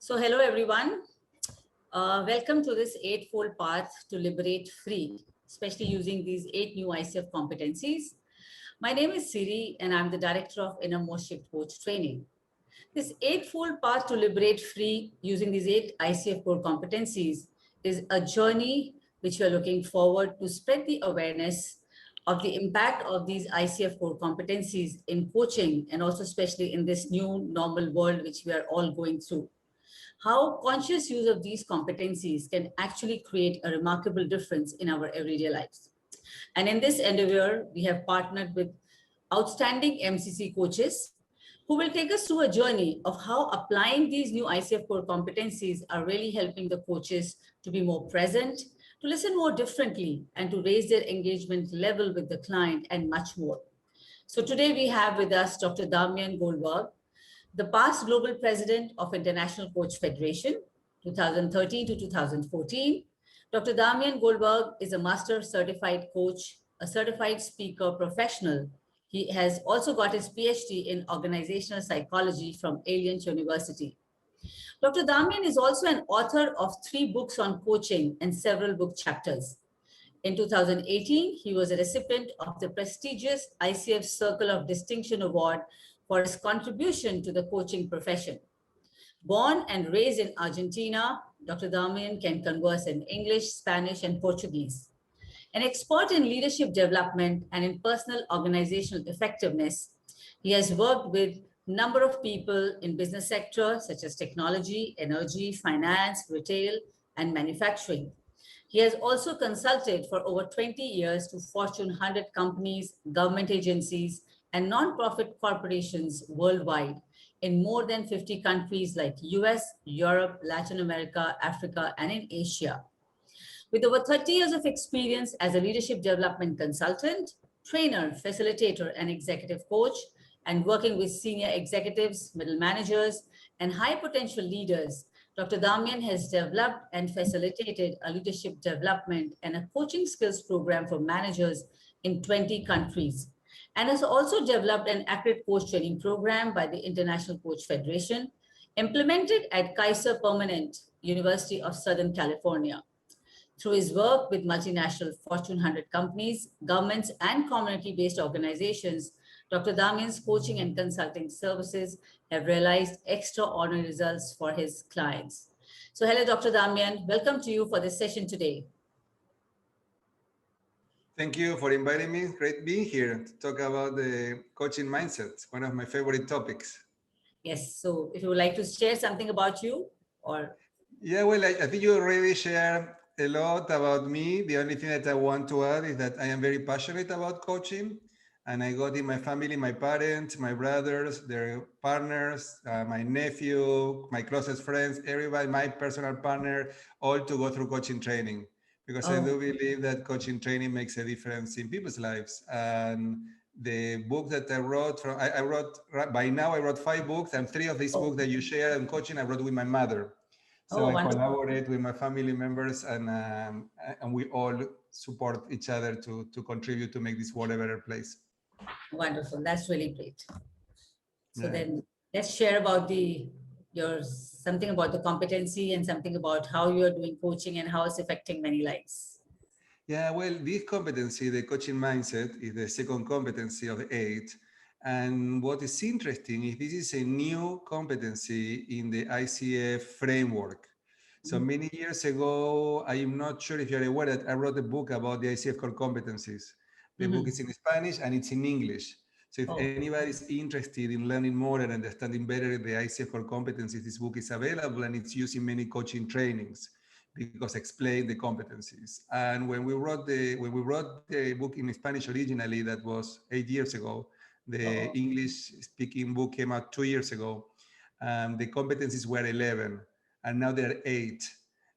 Hello everyone. Welcome to this eightfold path to liberate free, especially using these 8 new ICF competencies. My name is Siri and I'm the director of Innermost Shift Coach Training. This eightfold path to liberate free using these 8 ICF core competencies is a journey which we are looking forward to spread the awareness of the impact of these ICF core competencies in coaching and also especially in this new normal world which we are all going through. How conscious use of these competencies can actually create a remarkable difference in our everyday lives. And in this endeavor, we have partnered with outstanding MCC coaches who will take us through a journey of how applying these new ICF core competencies are really helping the coaches to be more present, to listen more differently, and to raise their engagement level with the client and much more. So today we have with us Dr. Damian Goldvarg, the past global president of International Coach Federation, 2013 to 2014. Dr. Damian Goldvarg is a master certified coach, a certified speaker professional. He has also got his PhD in organizational psychology from Alliance University. Dr. Damian is also an author of 3 books on coaching and several book chapters. In 2018, he was a recipient of the prestigious ICF Circle of Distinction Award for his contribution to the coaching profession. Born and raised in Argentina, Dr. Damian can converse in English, Spanish, and Portuguese. An expert in leadership development and in personal organizational effectiveness, he has worked with a number of people in business sectors such as technology, energy, finance, retail, and manufacturing. He has also consulted for over 20 years to Fortune 100 companies, government agencies, and non-profit corporations worldwide in more than 50 countries like US, Europe, Latin America, Africa, and in Asia. With over 30 years of experience as a leadership development consultant, trainer, facilitator, and executive coach, and working with senior executives, middle managers, and high potential leaders, Dr. Damian has developed and facilitated a leadership development and a coaching skills program for managers in 20 countries, and has also developed an accredited coach training program by the International Coach Federation, implemented at Kaiser Permanente, University of Southern California. Through his work with multinational Fortune 100 companies, governments, and community-based organizations, Dr. Damian's coaching and consulting services have realized extraordinary results for his clients. So hello, Dr. Damian. Welcome to you for this session today. Thank you for inviting me. Great being here to talk about the coaching mindset, one of my favorite topics. Yes, so if you would like to share something about you or... Yeah, well, I think you already shared a lot about me. The only thing that I want to add is that I am very passionate about coaching. And I got in my family, my parents, my brothers, their partners, my nephew, my closest friends, everybody, my personal partner, all to go through coaching training. Because I do believe that coaching training makes a difference in people's lives. And the book that I wrote, by now I wrote 5 books, and 3 of these books that you share on coaching, I wrote with my mother. So I collaborate with my family members, and we all support each other to contribute to make this world a better place. Wonderful. That's really great. So then let's share about something about the competency and something about how you're doing coaching and how it's affecting many lives. Yeah, well, this competency, the coaching mindset, is the second competency of the 8. And what is interesting is this is a new competency in the ICF framework. So many years ago, I am not sure if you're aware that I wrote a book about the ICF core competencies. The book is in Spanish and it's in English. So if anybody is interested in learning more and understanding better the ICF core competencies, this book is available and it's used in many coaching trainings because explain the competencies. And when we wrote the book in Spanish originally, that was 8 years ago. The English speaking book came out 2 years ago. The competencies were 11. And now there are 8.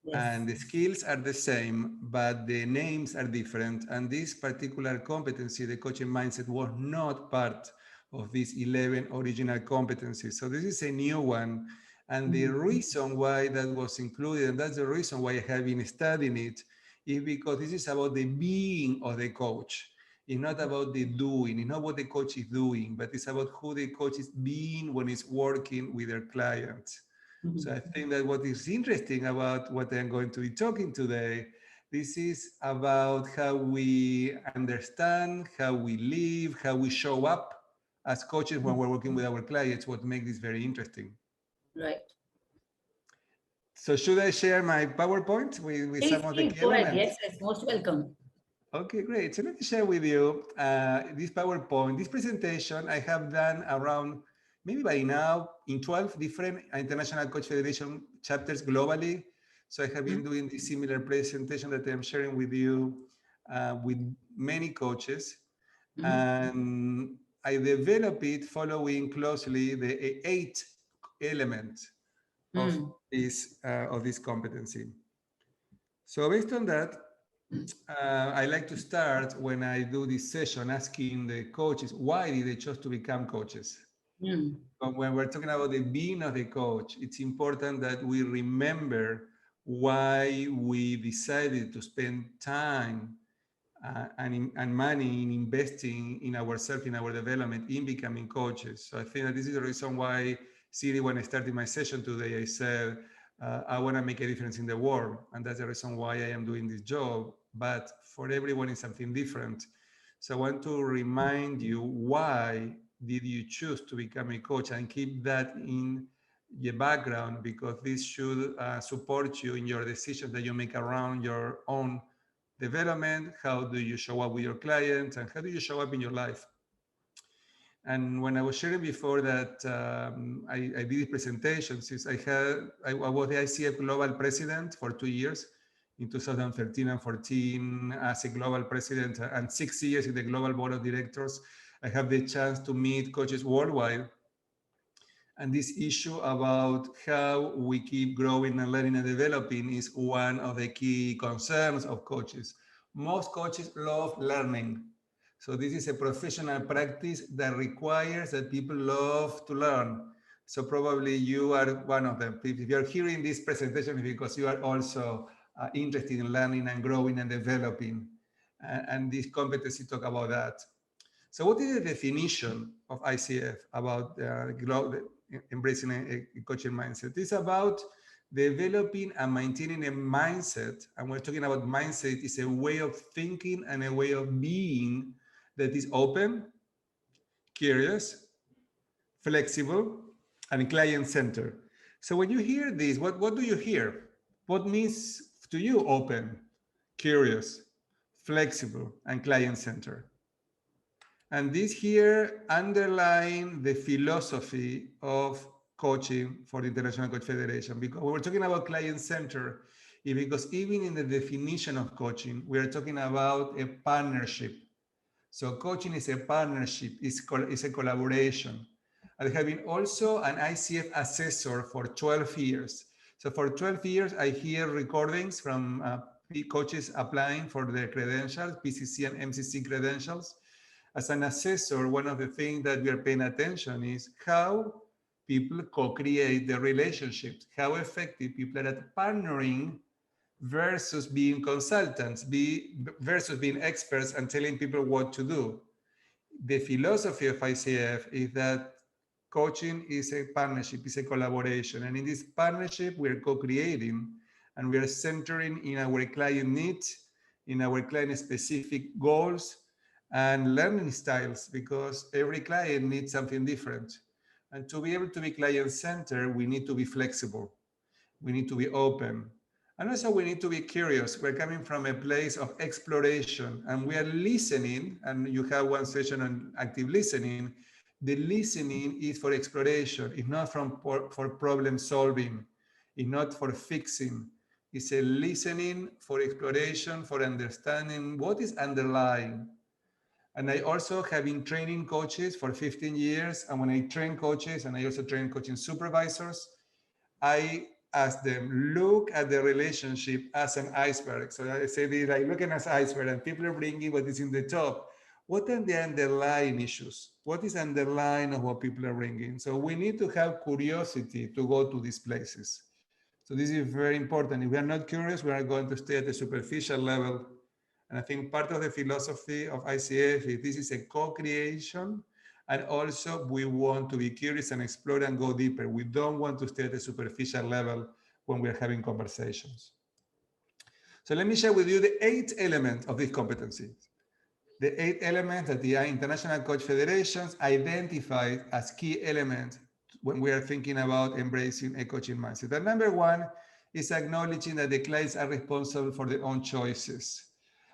Yes. And the skills are the same, but the names are different. And this particular competency, the coaching mindset, was not part of these 11 original competencies. So this is a new one. And the reason why that was included, and that's the reason why I have been studying it, is because this is about the being of the coach. It's not about the doing. It's not what the coach is doing, but it's about who the coach is being when he's working with their clients. So I think that what is interesting about what I'm going to be talking today, this is about how we understand, how we live, how we show up as coaches when we're working with our clients, what makes this very interesting. Right. So should I share my PowerPoint with some of the key Go ahead. elements? Yes, most welcome. Okay, great. So let me share with you this PowerPoint. This presentation I have done around, maybe by now, in 12 different International Coach Federation chapters globally. So I have been doing this similar presentation that I'm sharing with you with many coaches. And I develop it following closely the 8 elements of this competency. So based on that, I like to start when I do this session asking the coaches, why did they choose to become coaches? But when we're talking about the being of the coach, it's important that we remember why we decided to spend time and money in investing in ourselves, in our development, in becoming coaches. So I think that this is the reason why, Siri, when I started my session today, I said, I want to make a difference in the world. And that's the reason why I am doing this job. But for everyone, it's something different. So I want to remind you, why did you choose to become a coach, and keep that in your background, because this should support you in your decisions that you make around your own development. How do you show up with your clients, and how do you show up in your life? And when I was sharing before that I did presentations, since I was the ICF Global President for 2 years, in 2013 and 14 as a global president, and 6 years in the Global Board of Directors. I have the chance to meet coaches worldwide. And this issue about how we keep growing and learning and developing is one of the key concerns of coaches. Most coaches love learning. So this is a professional practice that requires that people love to learn. So probably you are one of them. If you're hearing this presentation, it's because you are also interested in learning and growing and developing. And this competency talk about that. So what is the definition of ICF about embracing a coaching mindset? It's about developing and maintaining a mindset. And we're talking about mindset is a way of thinking and a way of being that is open, curious, flexible, and client-centered. So when you hear this, what do you hear? What means to you open, curious, flexible, and client-centered? And this here underline the philosophy of coaching for the International Coach Federation, because we were talking about client-centered, because even in the definition of coaching, we are talking about a partnership. So coaching is a partnership, it's a collaboration. I have been also an ICF assessor for 12 years. So for 12 years, I hear recordings from coaches applying for their credentials, PCC and MCC credentials. As an assessor, one of the things that we are paying attention is how people co-create the relationships, how effective people are at partnering versus being consultants, versus being experts and telling people what to do. The philosophy of ICF is that coaching is a partnership, is a collaboration. And in this partnership, we're co-creating and we are centering in our client needs, in our client specific goals and learning styles, because every client needs something different. And to be able to be client-centered, we need to be flexible. We need to be open. And also we need to be curious. We're coming from a place of exploration and we are listening, and you have one session on active listening. The listening is for exploration. It's not for problem solving. It's not for fixing. It's a listening for exploration, for understanding what is underlying. And I also have been training coaches for 15 years. And when I train coaches, and I also train coaching supervisors, I ask them, look at the relationship as an iceberg. So I say, like, look at an iceberg, and people are bringing what is in the top. What are the underlying issues? What is underlying of what people are bringing? So we need to have curiosity to go to these places. So this is very important. If we are not curious, we are going to stay at the superficial level. And I think part of the philosophy of ICF is this is a co-creation, And also we want to be curious and explore and go deeper. We don't want to stay at a superficial level when we're having conversations. So let me share with you the 8 elements of this competency. The 8 elements that the International Coach Federations identified as key elements when we are thinking about embracing a coaching mindset. And number 1 is acknowledging that the clients are responsible for their own choices.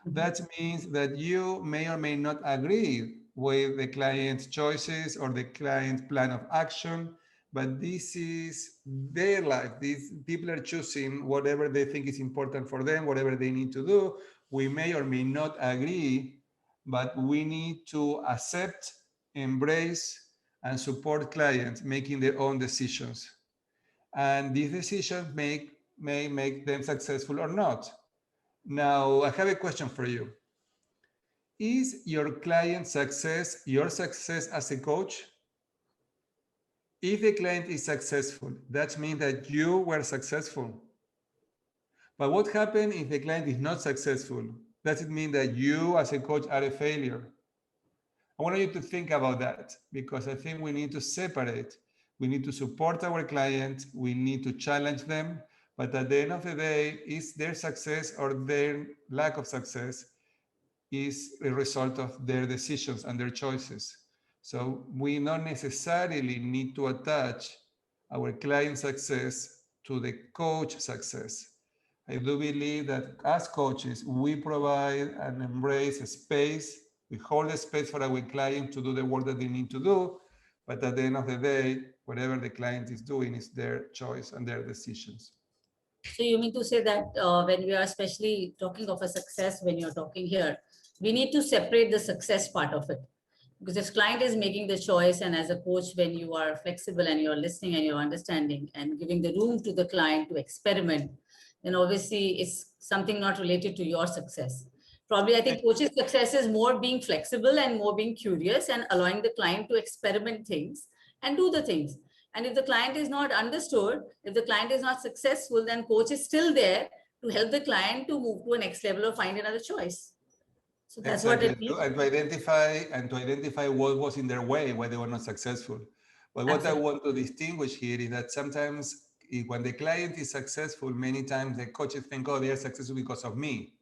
That means that you may or may not agree with the client's choices or the client's plan of action, but this is their life. These people are choosing whatever they think is important for them, whatever they need to do. We may or may not agree, but we need to accept, embrace, and support clients making their own decisions. And these decisions may make them successful or not. Now, I have a question for you. Is your client's success your success as a coach? If the client is successful, that means that you were successful. But what happens if the client is not successful? Does it mean that you as a coach are a failure? I want you to think about that, because I think we need to separate. We need to support our client. We need to challenge them. But at the end of the day, is their success or their lack of success is a result of their decisions and their choices. So we not necessarily need to attach our client success to the coach success. I do believe that as coaches, we provide and embrace a space. We hold a space for our client to do the work that they need to do. But at the end of the day, whatever the client is doing is their choice and their decisions. So you mean to say that when we are especially talking of a success, when you're talking here, we need to separate the success part of it. Because if client is making the choice, and as a coach, when you are flexible and you're listening and you're understanding and giving the room to the client to experiment, then obviously it's something not related to your success. Probably I think coach's success is more being flexible and more being curious and allowing the client to experiment things and do the things. And if the client is not understood, if the client is not successful, then coach is still there to help the client to move to a next level or find another choice. So that's exactly. what it means. And to identify what was in their way, why they were not successful. But what Absolutely. I want to distinguish here is that sometimes when the client is successful, many times the coaches think, oh, they are successful because of me.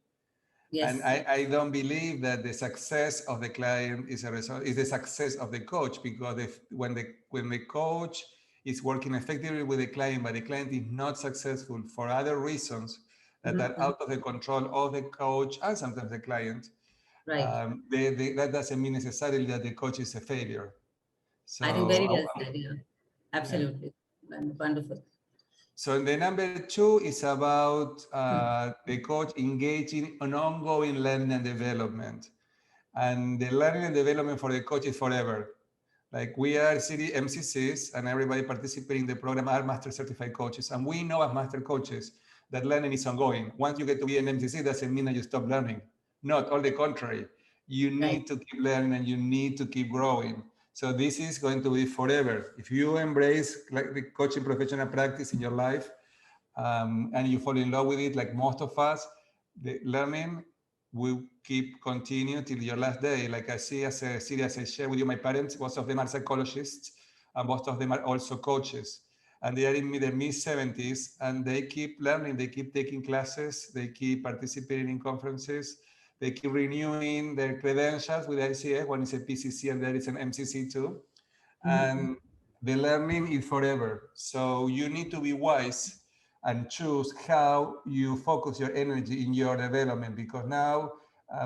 Yes. And I don't believe that the success of the client is a result, is the success of the coach, because when the coach is working effectively with the client, but the client is not successful for other reasons that are out of the control of the coach and sometimes the client, Right. that doesn't mean necessarily that the coach is a failure. So I think very well said. Yeah. Absolutely. Wonderful. So the number 2 is about the coach engaging in ongoing learning and development. And the learning and development for the coach is forever. Like we are city MCCs, and everybody participating in the program are master certified coaches. And we know as master coaches that learning is ongoing. Once you get to be an MCC, doesn't mean that you stop learning. Not, on the contrary. You need to keep learning and you need to keep growing. So this is going to be forever. If you embrace like the coaching professional practice in your life, and you fall in love with it, like most of us, the learning will keep continue till your last day. Like I see, as a series I share with you, my parents, most of them are psychologists, and most of them are also coaches. And they are in their mid-70s, and they keep learning, they keep taking classes, they keep participating in conferences, they keep renewing their credentials with ICF. One is a PCC and there is an MCC too. And the learning is forever. So you need to be wise and choose how you focus your energy in your development, because now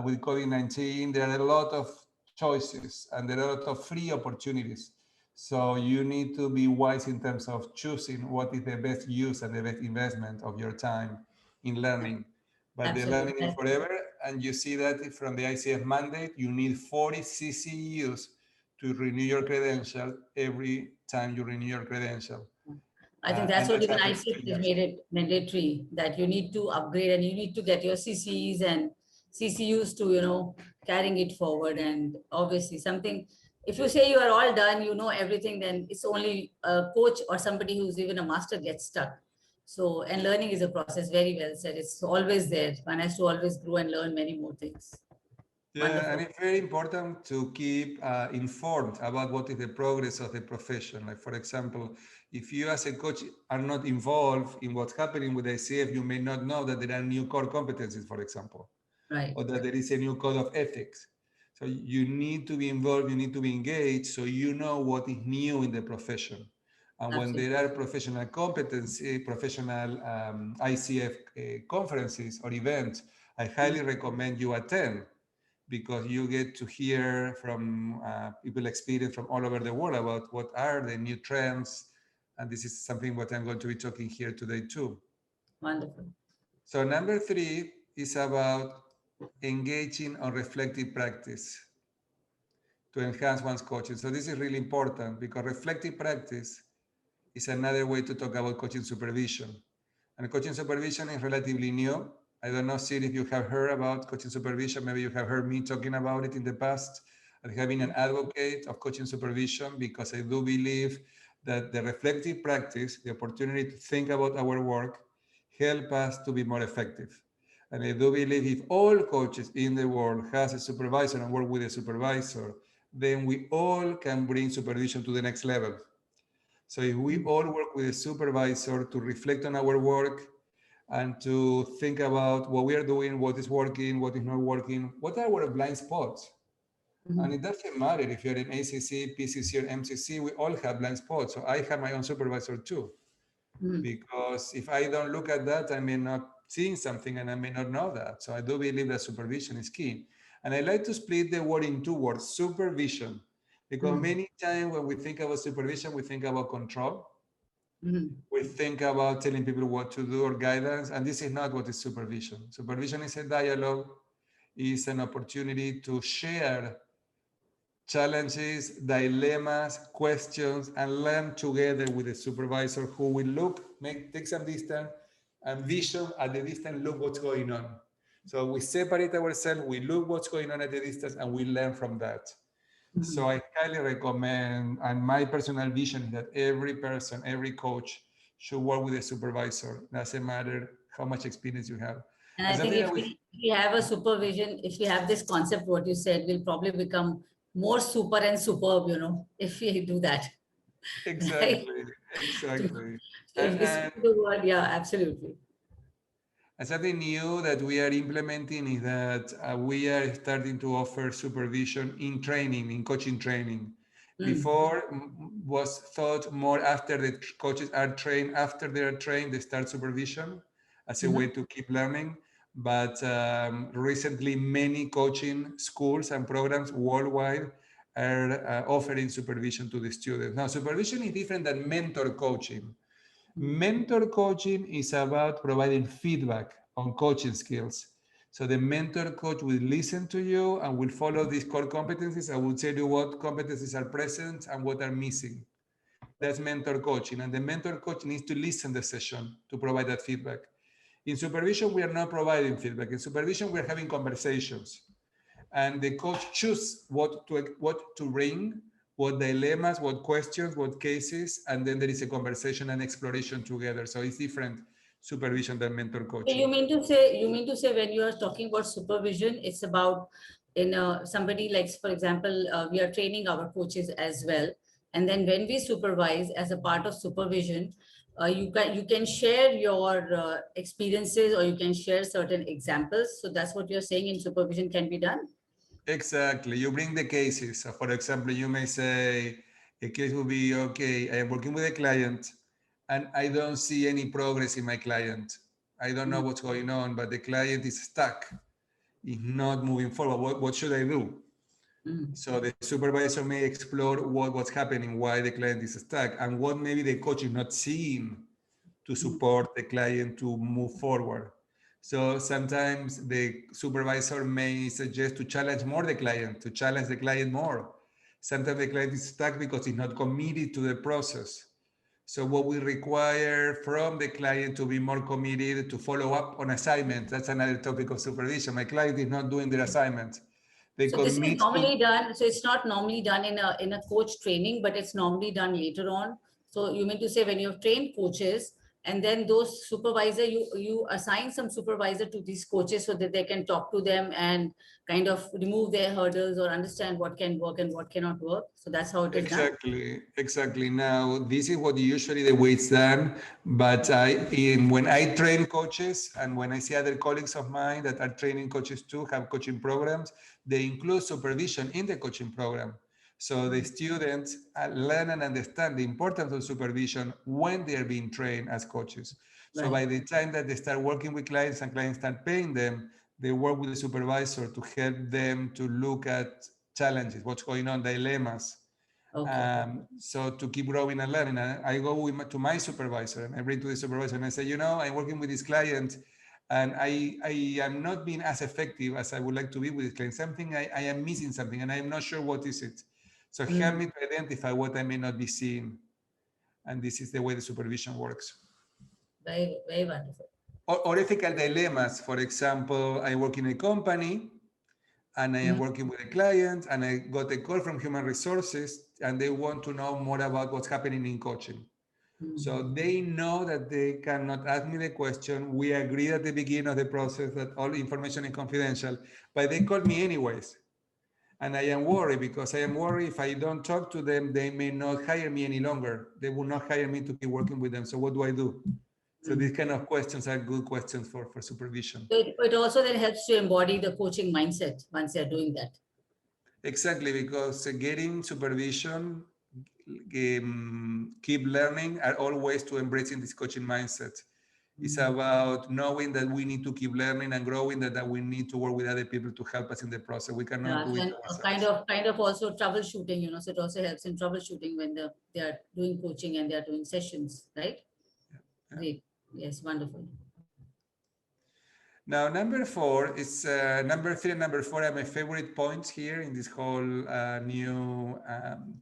with COVID-19, there are a lot of choices and there are a lot of free opportunities. So you need to be wise in terms of choosing what is the best use and the best investment of your time in learning. But Absolutely. the learning is forever, and you see that from the ICF mandate, you need 40 CCUs to renew your credential every time you renew your credential. I think that's what even happens ICF has made it mandatory, that you need to upgrade and you need to get your CCs and CCUs to, carrying it forward. And obviously something, if you say you are all done, you know everything, then it's only a coach or somebody who's even a master gets stuck. So, and learning is a process, very well said. It's always there. One has to always grow and learn many more things. Yeah, and Wonderful. it's very important to keep informed about what is the progress of the profession. Like, for example, if you as a coach are not involved in what's happening with ICF, you may not know that there are new core competencies, for example, Right. or that there is a new code of ethics. So you need to be involved, you need to be engaged, so you know what is new in the profession. And when Absolutely. there are professional competency, professional ICF conferences or events, I highly recommend you attend, because you get to hear from people experience from all over the world about what are the new trends. And this is something what I'm going to be talking here today too. Wonderful. So number 3 is about engaging on reflective practice to enhance one's coaching. So this is really important, because reflective practice is another way to talk about coaching supervision. And coaching supervision is relatively new. I don't know, Sid, if you have heard about coaching supervision. Maybe you have heard me talking about it in the past. I have been an advocate of coaching supervision because I do believe that the reflective practice, the opportunity to think about our work, help us to be more effective. And I do believe if all coaches in the world has a supervisor and work with a supervisor, then we all can bring supervision to the next level. So if we all work with a supervisor to reflect on our work and to think about what we are doing, what is working, what is not working, what are our blind spots? And it doesn't matter if you're in ACC, PCC, or MCC, we all have blind spots. So I have my own supervisor too, because if I don't look at that, I may not see something and I may not know that. So I do believe that supervision is key. And I like to split the word in two words, supervision, because many times when we think about supervision, we think about control. We think about telling people what to do or guidance, and this is not what is supervision. Supervision is a dialogue, is an opportunity to share challenges, dilemmas, questions, and learn together with the supervisor, who will look, take some distance, and vision at the distance, look what's going on. So we separate ourselves, we look what's going on at the distance, and we learn from that. So I highly recommend, and my personal vision is that every person, every coach should work with a supervisor. Doesn't matter how much experience you have. And And I think something if that we have a supervision, if we have this concept, what you said, we'll probably become more super and superb, if we do that. Right? exactly, exactly. If we And speak the word, yeah, absolutely. And something new that we are implementing is that we are starting to offer supervision in training, in coaching training. Before was thought more after the coaches are trained, after they are trained, they start supervision as a way to keep learning. But recently, many coaching schools and programs worldwide are offering supervision to the students. Now, supervision is different than mentor coaching. Mentor coaching is about providing feedback on coaching skills. So the mentor coach will listen to you and will follow these core competencies. I will tell you what competencies are present and what are missing. That's mentor coaching. And the mentor coach needs to listen the session to provide that feedback. In supervision, we are not providing feedback. In supervision, we are having conversations. And the coach chooses what to bring, what dilemmas, what questions, what cases, and then there is a conversation and exploration together. So it's different supervision than mentor So you coaching. mean to say when you are talking about supervision, it's about somebody like, for example, we are training our coaches as well. And then when we supervise as a part of supervision, you can share your experiences, or you can share certain examples. So that's what you're saying in supervision can be done. Exactly. You bring the cases. So for example, you may say a case will be, okay, I am working with a client and I don't see any progress in my client. I don't know what's going on, but the client is stuck, is not moving forward. What should I do? So the supervisor may explore what's happening, why the client is stuck, and what maybe the coach is not seeing to support the client to move forward. So sometimes the supervisor may suggest to challenge more the client, to challenge the client more. Sometimes the client is stuck because he's not committed to the process. So what we require from the client to be more committed, to follow up on assignments. That's another topic of supervision. My client is not doing their assignment. They So this is commit to. normally done. So it's not normally done in a coach training, but it's normally done later on. So you mean to say when you have trained coaches, and then those supervisor, you assign some supervisor to these coaches so that they can talk to them and kind of remove their hurdles or understand what can work and what cannot work. So that's how it is done. Exactly. Now, this is what usually the way it's done. But when I train coaches and when I see other colleagues of mine that are training coaches too, have coaching programs, they include supervision in the coaching program. So the students learn and understand the importance of supervision when they are being trained as coaches. So by the time that they start working with clients and clients start paying them, they work with the supervisor to help them to look at challenges, what's going on, dilemmas. So to keep growing and learning, I go to my supervisor and I bring to the supervisor and I say, I'm working with this client and I am not being as effective as I would like to be with this client. Something I am missing something and I'm not sure what is it. So help me to identify what I may not be seeing. And this is the way the supervision works. Very, very wonderful. Or ethical dilemmas. For example, I work in a company and I am working with a client and I got a call from human resources and they want to know more about what's happening in coaching. So they know that they cannot ask me the question. We agreed at the beginning of the process that all information is confidential, but they call me anyways. And I am worried because I am worried if I don't talk to them, they may not hire me any longer. They will not hire me to keep working with them. So what do I do? So these kind of questions are good questions for supervision. So it also then helps to embody the coaching mindset once they're doing that. Exactly, because getting supervision, keep learning are all ways to embracing this coaching mindset. It's about knowing that we need to keep learning and growing, that we need to work with other people to help us in the process. We cannot do it ourselves. Kind of also troubleshooting, so it also helps in troubleshooting when they are doing coaching and they are doing sessions, right? Yeah. Great. Yes, wonderful. Now, number 4 is number 3 and number 4 are my favorite points here in this whole new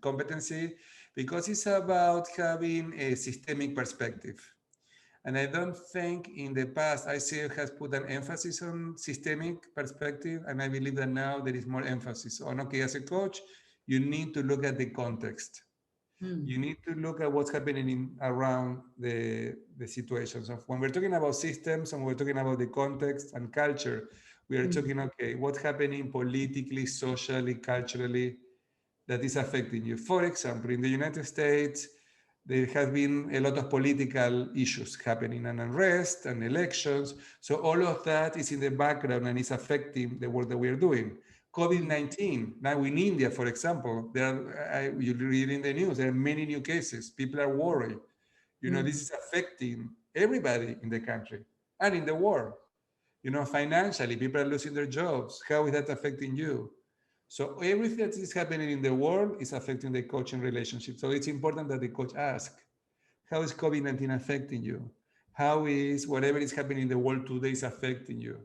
competency, because it's about having a systemic perspective. And I don't think in the past ICF has put an emphasis on systemic perspective. And I believe that now there is more emphasis on, okay, as a coach, you need to look at the context. You need to look at what's happening around the situation. So when we're talking about systems and we're talking about the context and culture, we are talking, okay, what's happening politically, socially, culturally that is affecting you. For example, in the United States, there has been a lot of political issues happening and unrest and elections. So all of that is in the background and is affecting the work that we are doing. COVID-19, now in India, for example, you read in the news, there are many new cases. People are worried. This is affecting everybody in the country and in the world. Financially, people are losing their jobs. How is that affecting you? So everything that is happening in the world is affecting the coaching relationship. So it's important that the coach ask, how is COVID-19 affecting you? How is whatever is happening in the world today is affecting you?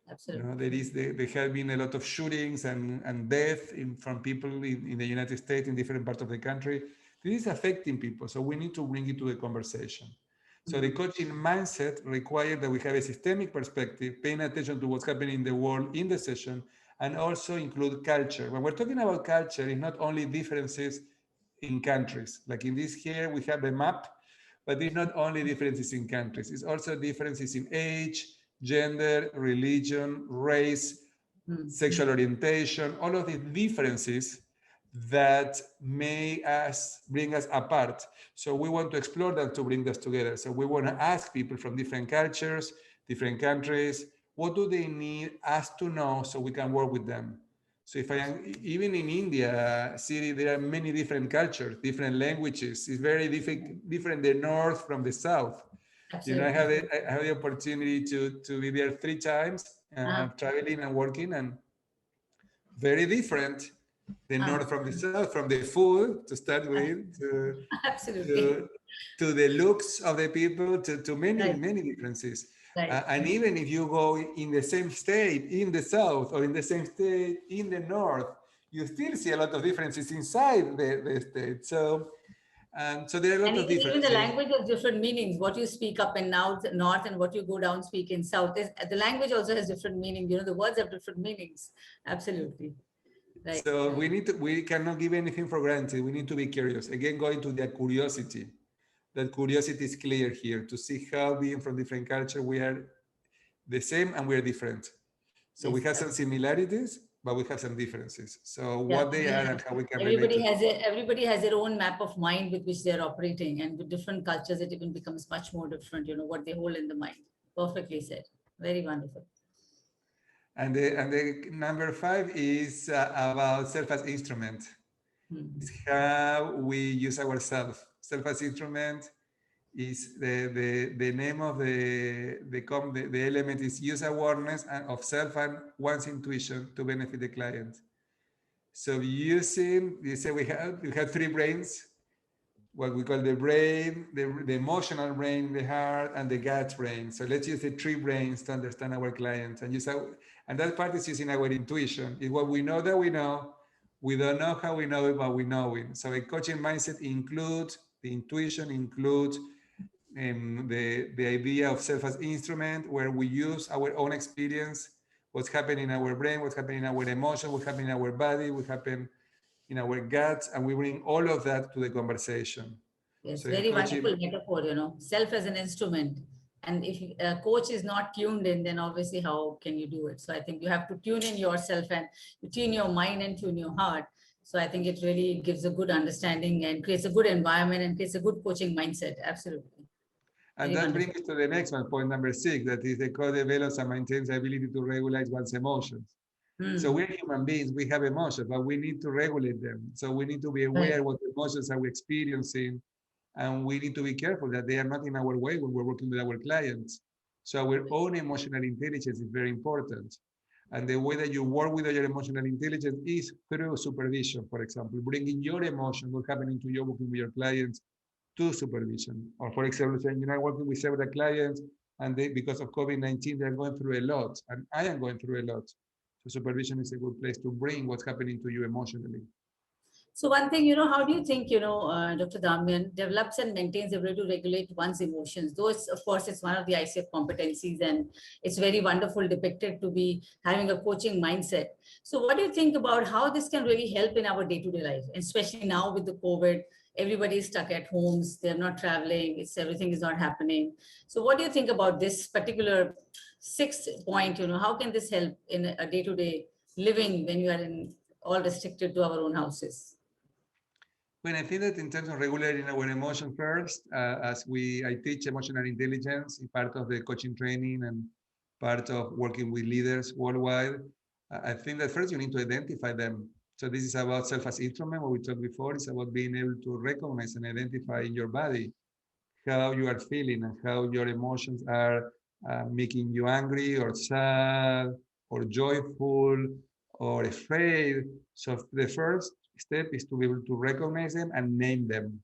Absolutely. There have been a lot of shootings and death from people in the United States, in different parts of the country. This is affecting people. So we need to bring it to the conversation. So the coaching mindset requires that we have a systemic perspective, paying attention to what's happening in the world in the session, and also include culture. When we're talking about culture, it's not only differences in countries. Like in this here, we have a map, but it's not only differences in countries. It's also differences in age, gender, religion, race, sexual orientation, all of these differences that may bring us apart. So we want to explore that to bring us together. So we want to ask people from different cultures, different countries, what do they need us to know so we can work with them? So if I am, even in India, Siri, there are many different cultures, different languages. It's very different the north from the south. Absolutely. I have the opportunity to be there 3 times, traveling and working, and very different. The north from the south, from the food to start with, to the looks of the people, to many differences. And even if you go in the same state in the south or in the same state in the north, you still see a lot of differences inside the state. So there are a lot of differences. Even the language has different meanings. What you speak up in north and what you go down speak in south. The language also has different meaning. The words have different meanings. Absolutely. Right. So we cannot give anything for granted. We need to be curious. Again, going to the curiosity. that curiosity is clear here, to see how being from different culture, we are the same and we are different. So we have some similarities, but we have some differences. So what they are and how we can relate to them. Everybody has their own map of mind with which they're operating, and with different cultures, it even becomes much more different, what they hold in the mind. Perfectly said. Very wonderful. And the number 5 is about self as instrument. It's how we use ourselves. Self as instrument is the name of the element is use awareness of self and one's intuition to benefit the client. So using, you say we have 3 brains, what we call the brain, the emotional brain, the heart, and the gut brain. So let's use the 3 brains to understand our clients and and that part is using our intuition. It's what we know that we know. We don't know how we know it, but we know it. So a coaching mindset includes the intuition, includes the idea of self as instrument, where we use our own experience, what's happening in our brain, what's happening in our emotion, what's happening in our body, what happened in our guts, and we bring all of that to the conversation. Yes, so very wonderful metaphor, self as an instrument. And if a coach is not tuned in, then obviously how can you do it? So I think you have to tune in yourself and tune your mind and tune your heart. So I think it really gives a good understanding and creates a good environment and creates a good coaching mindset. Absolutely. And that brings us to the next one, point number 6, that is the coach develops and maintains the ability to regulate one's emotions. So we're human beings, we have emotions, but we need to regulate them. So we need to be aware what emotions are we experiencing, and we need to be careful that they are not in our way when we're working with our clients. So our own emotional intelligence is very important. And the way that you work with your emotional intelligence is through supervision, for example, bringing your emotion, what's happening to you working with your clients, to supervision. Or for example, saying, working with several clients, and they, because of COVID-19, they're going through a lot, and I am going through a lot. So supervision is a good place to bring what's happening to you emotionally. So one thing, how do you think, Dr. Damian develops and maintains the ability to regulate one's emotions? Though, of course, it's one of the ICF competencies, and it's very wonderful depicted to be having a coaching mindset. So what do you think about how this can really help in our day-to-day life, especially now with the COVID? Everybody is stuck at homes, they're not traveling, everything is not happening. So what do you think about this particular 6th point? How can this help in a day-to-day living when you are all restricted to our own houses? Well, I think that in terms of regulating our emotions first, as I teach emotional intelligence in part of the coaching training and part of working with leaders worldwide, I think that first you need to identify them. So this is about self as instrument, what we talked before. It's about being able to recognize and identify in your body how you are feeling and how your emotions are making you angry or sad or joyful or afraid. So the first step is to be able to recognize them and name them.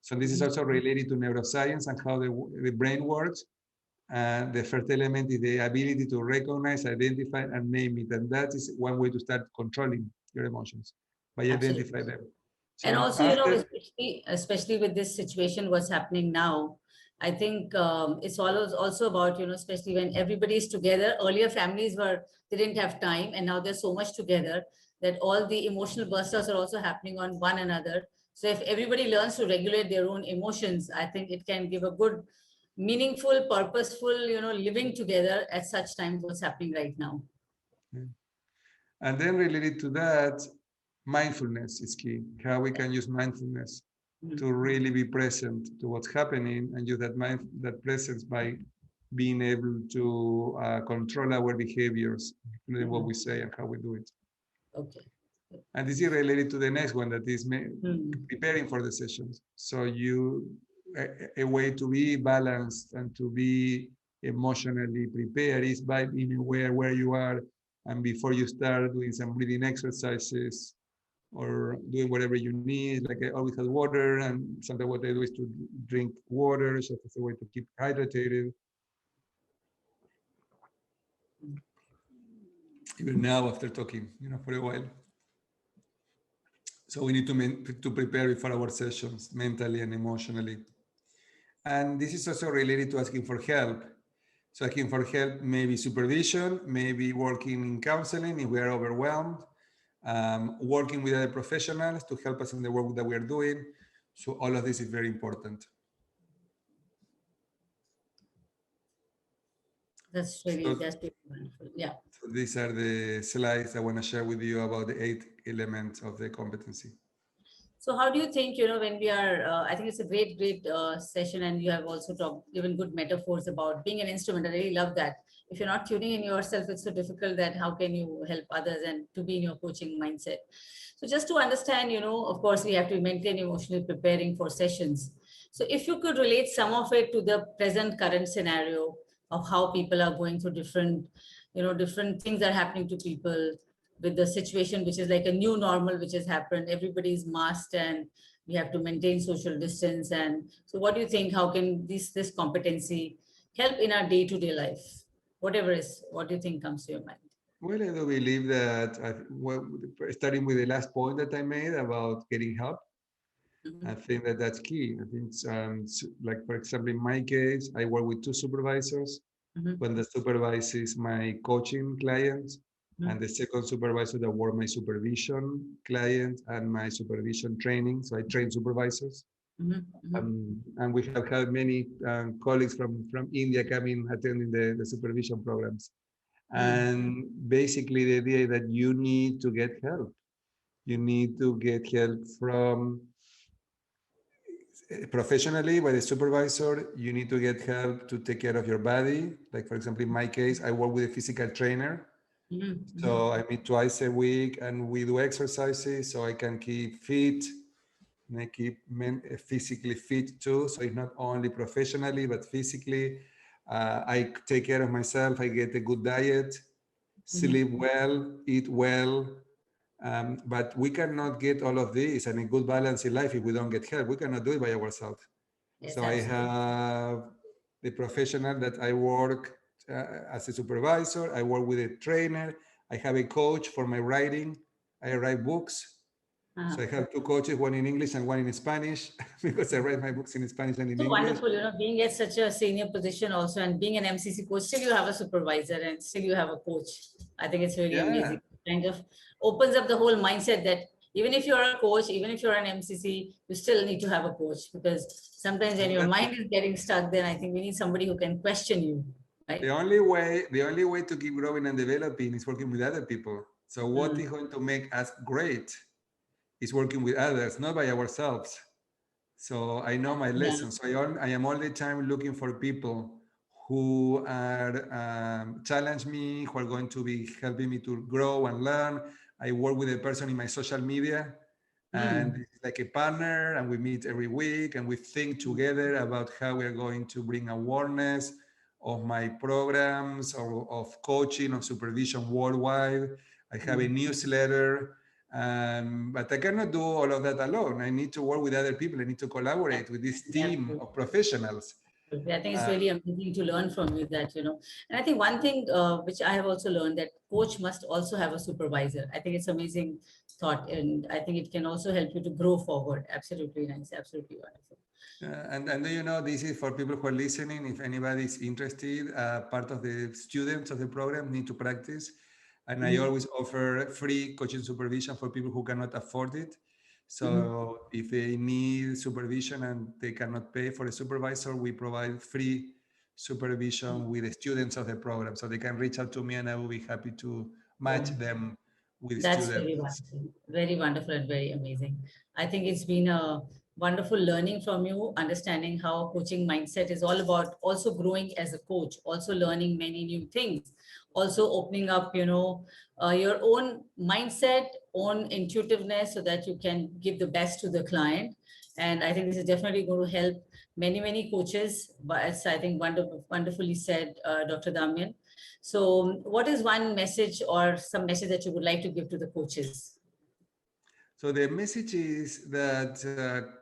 So this is also related to neuroscience and how the brain works. And the first element is the ability to recognize, identify, and name it. And that is one way to start controlling your emotions, by identify them. So and also, especially with this situation, what's happening now, I think it's also about, especially when everybody is together. Earlier, families they didn't have time, and now there's so much together that all the emotional bursts are also happening on one another. So if everybody learns to regulate their own emotions, I think it can give a good, meaningful, purposeful, living together at such times, what's happening right now. And then related to that, mindfulness is key. How we can use mindfulness to really be present to what's happening and use that presence by being able to control our behaviors, including what we say and how we do it. Okay. And this is related to the next one, that is preparing for the sessions. So a way to be balanced and to be emotionally prepared is by being aware where you are, and before you start doing some breathing exercises or doing whatever you need, like I always have water, and sometimes what I do is to drink water, just as a way to keep hydrated. Even now after talking, for a while. So we need to prepare for our sessions mentally and emotionally. And this is also related to asking for help. So asking for help, maybe supervision, maybe working in counseling if we are overwhelmed, working with other professionals to help us in the work that we are doing. So all of this is very important. That's So, really wonderful. Yeah. so these are the slides I want to share with you about the 8 elements of the competency. So how do you think, when we are, I think it's a great session, and you have also talked even good metaphors about being an instrument. I really love that. If you're not tuning in yourself, it's so difficult that how can you help others and to be in your coaching mindset. So just to understand, of course, we have to maintain emotionally preparing for sessions. So if you could relate some of it to the present current scenario of how people are going through different things are happening to people with the situation, which is like a new normal, which has happened. Everybody's masked and we have to maintain social distance. And so what do you think, how can this competency help in our day-to-day life? What do you think comes to your mind? Well, I do believe that, starting with the last point that I made about getting help, I think that that's key. I think, like, for example, in my case, I work with 2 supervisors. When the supervises my coaching clients, and the second supervisor that work my supervision client and my supervision training. So I train supervisors. And we have had many colleagues from India coming attending the supervision programs. And basically the idea is that you need to get help. You need to get help from professionally by the supervisor. You need to get help to take care of your body. Like, for example, in my case, I work with a physical trainer. So I meet twice a week and we do exercises so I can keep fit and I keep physically fit too. So it's not only professionally, but physically. I take care of myself. I get a good diet, sleep well, eat well. But we cannot get all of this and a good balance in life if we don't get help. We cannot do it by ourselves. Yes, So I absolutely. have the professional that I work as a supervisor. I work with a trainer. I have a coach for my writing. I write books. So I have 2 coaches, one in English and one in Spanish, because I write my books in Spanish and in So English. wonderful, being at such a senior position also, and being an MCC coach, still you have a supervisor and still you have a coach. I think it's really Yeah. amazing. Kind of opens up the whole mindset that even if you're a coach, even if you're an MCC, you still need to have a coach, because sometimes when your mind is getting stuck, then I think we need somebody who can question you, right? The only way to keep growing and developing is working with other people. So what is going to make us great is working with others, not by ourselves. So I know my Yeah. lessons. So I am all the time looking for people who are challenge me, who are going to be helping me to grow and learn. I work with a person in my social media, and it's like a partner, and we meet every week and we think together about how we are going to bring awareness of my programs or of coaching or supervision worldwide. I have a newsletter. But I cannot do all of that alone. I need to work with other people. I need to collaborate with this team of professionals. I think it's really amazing to learn from you that, and I think one thing which I have also learned, that coach must also have a supervisor. I think it's amazing thought, and I think it can also help you to grow forward. Absolutely nice. Absolutely wonderful. And this is for people who are listening. If anybody is interested, part of the students of the program need to practice. And I always offer free coaching supervision for people who cannot afford it. So if they need supervision and they cannot pay for a supervisor, we provide free supervision with the students of the program. So they can reach out to me and I will be happy to match them with That's students. very wonderful and very amazing. I think it's been a wonderful learning from you, understanding how coaching mindset is all about, also growing as a coach, also learning many new things, also opening up, your own mindset, own intuitiveness, so that you can give the best to the client. And I think this is definitely going to help many coaches. But as I think wonderfully said, Dr. Damian. So what is one message or some message that you would like to give to the coaches? So the message is that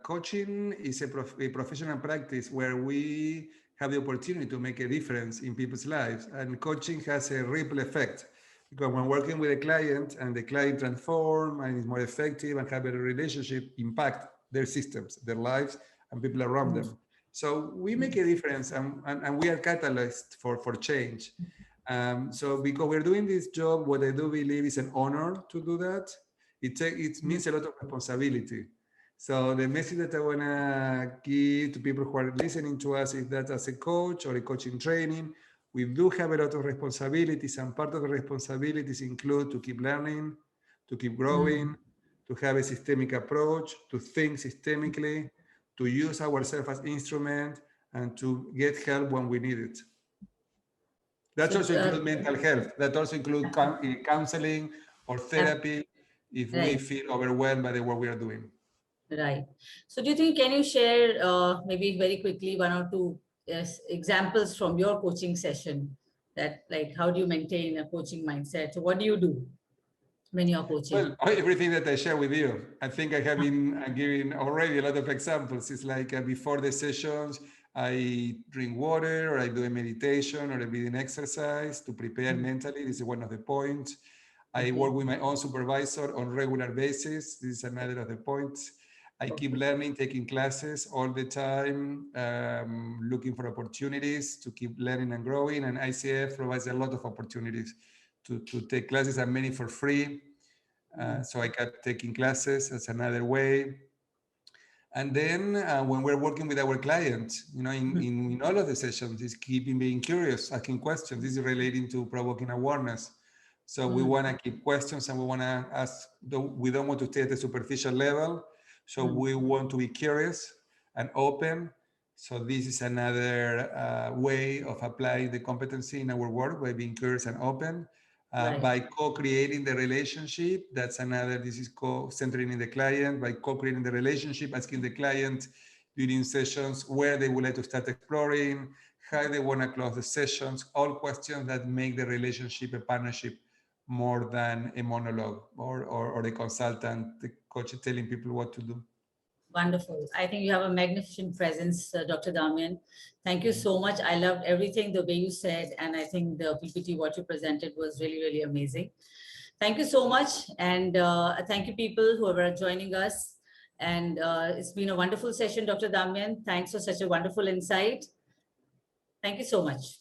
coaching is a professional practice where we have the opportunity to make a difference in people's lives. And coaching has a ripple effect, because when working with a client and the client transform and is more effective and have a relationship, impact their systems, their lives, and people around them. So we make a difference, and we are catalysts for change. So because we're doing this job, what I do believe is an honor to do that. It means a lot of responsibility. So the message that I want to give to people who are listening to us is that as a coach or a coaching training We do have a lot of responsibilities, and part of the responsibilities include to keep learning, to keep growing, to have a systemic approach, to think systemically, to use ourselves as instrument, and to get help when we need it. That also includes mental health. That also includes counseling or therapy if we feel overwhelmed by the work we are doing. Right. So do you think, can you share maybe very quickly one or two examples from your coaching session, that like how do you maintain a coaching mindset? So what do you do when you're coaching? Well, everything that I share with you, I think I have been giving already a lot of examples. It's like before the sessions, I drink water, or I do a meditation or a breathing exercise to prepare mentally. This is one of the points. I work with my own supervisor on regular basis. This is another of the points. I keep learning, taking classes all the time, looking for opportunities to keep learning and growing. And ICF provides a lot of opportunities to take classes, and many for free. So I kept taking classes. That's another way. And then when we're working with our clients, you know, in all of the sessions, is keeping being curious, asking questions. This is relating to provoking awareness. So we want to keep questions, and we want to ask. We don't want to stay at the superficial level. So we want to be curious and open. So this is another way of applying the competency in our work, by being curious and open. By co-creating the relationship, that's another. This is centering in the client. By co-creating the relationship, asking the client during sessions where they would like to start exploring, how they want to close the sessions, all questions that make the relationship a partnership more than a monologue or a consultant, the coach telling people what to do. Wonderful. I think you have a magnificent presence, Dr. Damian. Thank you so much. I loved everything, the way you said, and I think the PPT, what you presented was really, really amazing. Thank you so much. And thank you people who are joining us. And it's been a wonderful session, Dr. Damian. Thanks for such a wonderful insight. Thank you so much.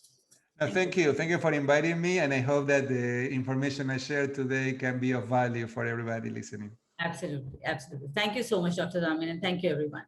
Thank you. Thank you for inviting me. And I hope that the information I shared today can be of value for everybody listening. Absolutely. Absolutely. Thank you so much, Dr. Damian, and thank you, everyone.